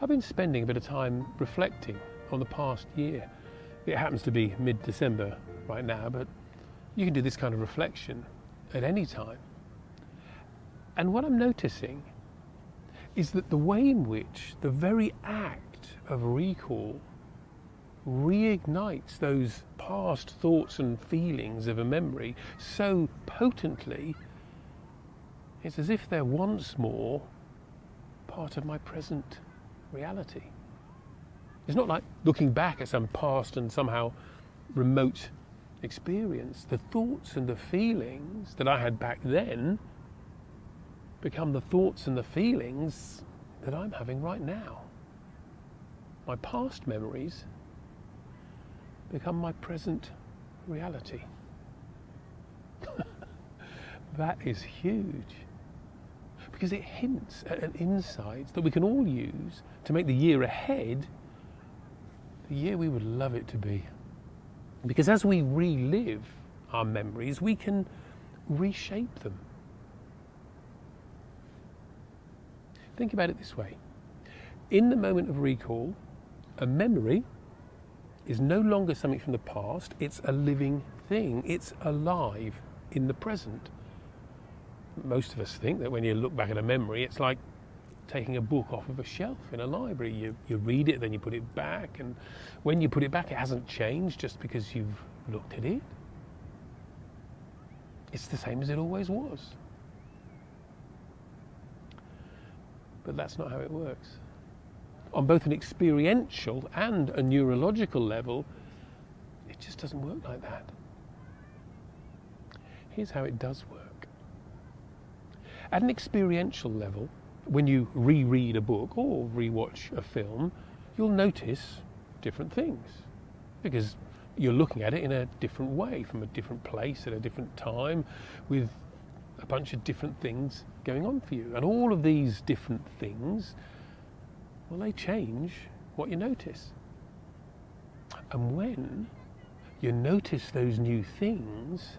I've been spending a bit of time reflecting on the past year. It happens to be mid-December right now, but you can do this kind of reflection at any time. And what I'm noticing is that the way in which the very act of recall reignites those past thoughts and feelings of a memory so potently, it's as if they're once more part of my present reality. It's not like looking back at some past and somehow remote experience. The thoughts and the feelings that I had back then become the thoughts and the feelings that I'm having right now. My past memories become my present reality. That is huge, because it hints at an insight that we can all use to make the year ahead the year we would love it to be. Because as we relive our memories, we can reshape them. Think about it this way. In the moment of recall, a memory is no longer something from the past, it's a living thing. It's alive in the present. Most of us think that when you look back at a memory, it's like taking a book off of a shelf in a library. You read it, then you put it back, and when you put it back, it hasn't changed just because you've looked at it. It's the same as it always was. But that's not how it works. On both an experiential and a neurological level, it just doesn't work like that. Here's how it does work. At an experiential level, when you reread a book or rewatch a film, you'll notice different things because you're looking at it in a different way, from a different place at a different time, with a bunch of different things going on for you. And all of these different things, well, they change what you notice. And when you notice those new things,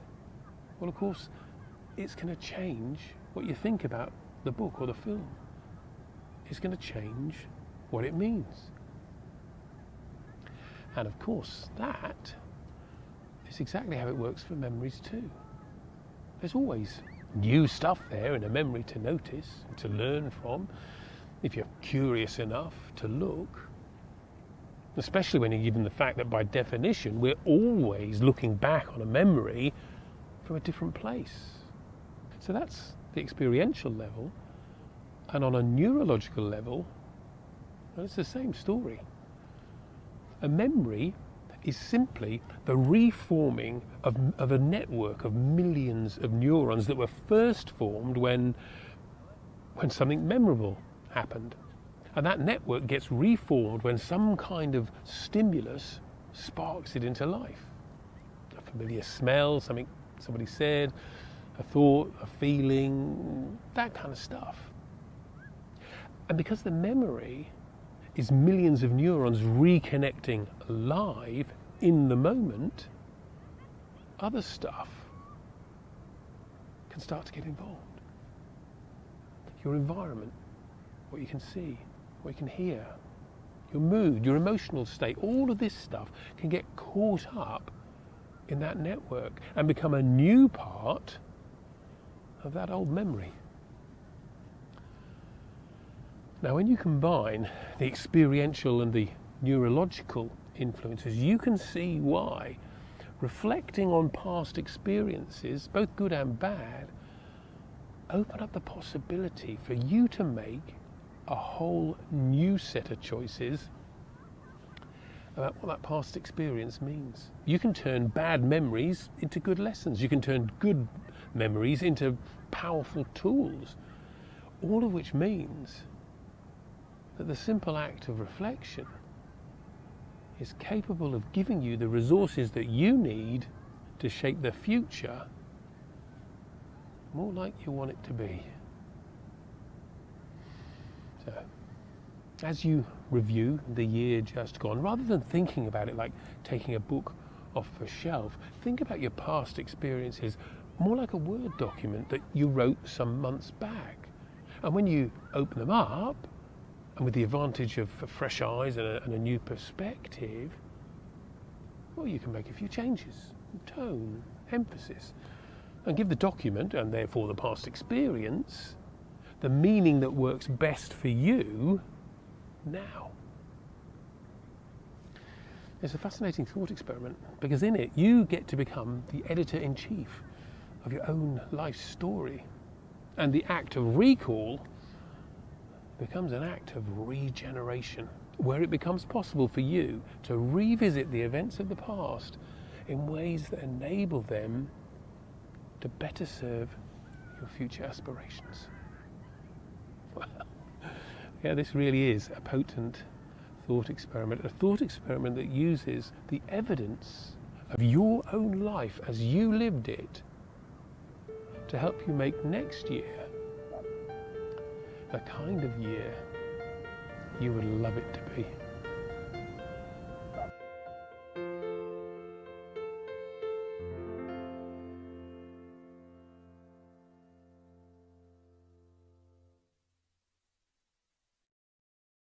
well, of course, it's going to change what you think about the book or the film. It's going to change what it means. And of course, that is exactly how it works for memories too. There's always new stuff there in a memory to notice, to learn from, if you're curious enough to look. Especially when you're given the fact that by definition, we're always looking back on a memory from a different place. So that's the experiential level. And on a neurological level, well, it's the same story. A memory is simply the reforming of a network of millions of neurons that were first formed when something memorable happened. And that network gets reformed when some kind of stimulus sparks it into life. A familiar smell, something somebody said, a thought, a feeling, that kind of stuff. And because the memory is millions of neurons reconnecting live in the moment, other stuff can start to get involved. Your environment, what you can see, what you can hear, your mood, your emotional state, all of this stuff can get caught up in that network and become a new part of that old memory. Now, when you combine the experiential and the neurological influences, you can see why reflecting on past experiences, both good and bad, open up the possibility for you to make a whole new set of choices about what that past experience means. You can turn bad memories into good lessons. You can turn good memories into powerful tools, all of which means that the simple act of reflection is capable of giving you the resources that you need to shape the future more like you want it to be. So, as you review the year just gone, rather than thinking about it like taking a book off a shelf, think about your past experiences more like a Word document that you wrote some months back. And when you open them up and with the advantage of fresh eyes and a new perspective, well, you can make a few changes, tone, emphasis, and give the document, and therefore the past experience, the meaning that works best for you now. It's a fascinating thought experiment, because in it you get to become the editor-in-chief of your own life story. And the act of recall becomes an act of regeneration, where it becomes possible for you to revisit the events of the past in ways that enable them to better serve your future aspirations. Well, yeah, this really is a potent thought experiment, a thought experiment that uses the evidence of your own life as you lived it to help you make next year the kind of year you would love it to be.